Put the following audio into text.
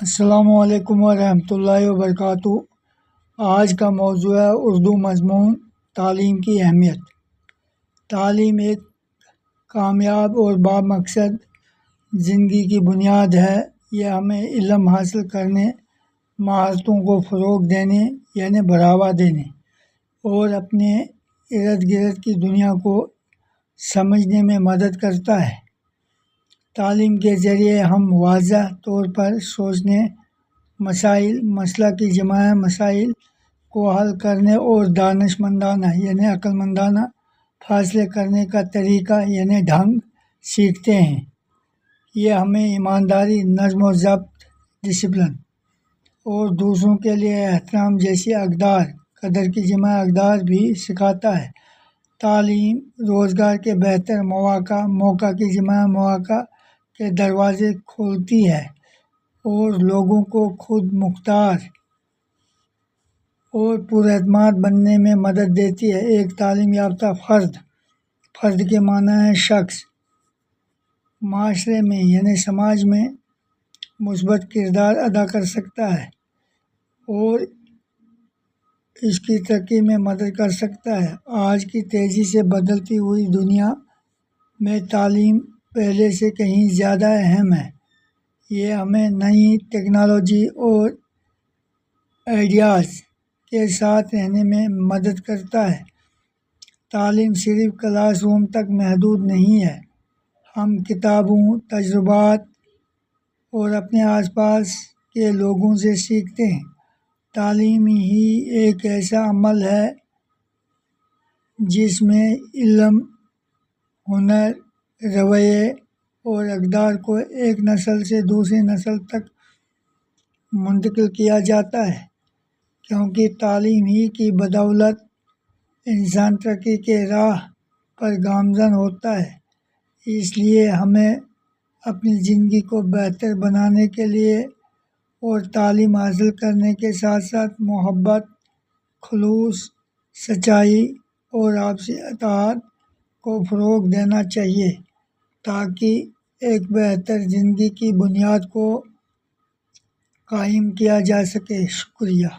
السلام علیکم ورحمۃ اللہ وبرکاتہ۔ آج کا موضوع ہے اردو مضمون تعلیم کی اہمیت۔ تعلیم ایک کامیاب اور بامقصد زندگی کی بنیاد ہے۔ یہ ہمیں علم حاصل کرنے، مہارتوں کو فروغ دینے یعنی بڑھاوا دینے اور اپنے ارد گرد کی دنیا کو سمجھنے میں مدد کرتا ہے۔ تعلیم کے ذریعے ہم واضح طور پر سوچنے، مسئلہ کی جمع مسائل کو حل کرنے اور دانشمندانہ یعنی عقل مندانہ فیصلے کرنے کا طریقہ یعنی ڈھنگ سیکھتے ہیں۔ یہ ہمیں ایمانداری، نظم و ضبط، ڈسپلن اور دوسروں کے لیے احترام جیسی اقدار، قدر کی جمع اقدار بھی سکھاتا ہے۔ تعلیم روزگار کے بہتر موقع کی جمع مواقع کے دروازے کھولتی ہے اور لوگوں کو خود مختار اور پراعتماد بننے میں مدد دیتی ہے۔ ایک تعلیم یافتہ فرد کے معنی ہے شخص معاشرے میں یعنی سماج میں مثبت کردار ادا کر سکتا ہے اور اس کی ترقی میں مدد کر سکتا ہے۔ آج کی تیزی سے بدلتی ہوئی دنیا میں تعلیم پہلے سے کہیں زیادہ اہم ہے۔ یہ ہمیں نئی ٹیکنالوجی اور آئیڈیاز کے ساتھ رہنے میں مدد کرتا ہے۔ تعلیم صرف کلاس روم تک محدود نہیں ہے۔ ہم کتابوں، تجربات اور اپنے آس پاس کے لوگوں سے سیکھتے ہیں۔ تعلیم ہی ایک ایسا عمل ہے جس میں علم، ہنر، رویے اور اقدار کو ایک نسل سے دوسری نسل تک منتقل کیا جاتا ہے، کیونکہ تعلیم ہی کی بدولت انسان ترقی کے راہ پر گامزن ہوتا ہے۔ اس لیے ہمیں اپنی زندگی کو بہتر بنانے کے لیے اور تعلیم حاصل کرنے کے ساتھ ساتھ محبت، خلوص، سچائی اور آپسی اتحاد کو فروغ دینا چاہیے تاکہ ایک بہتر زندگی کی بنیاد کو قائم کیا جا سکے۔ شکریہ۔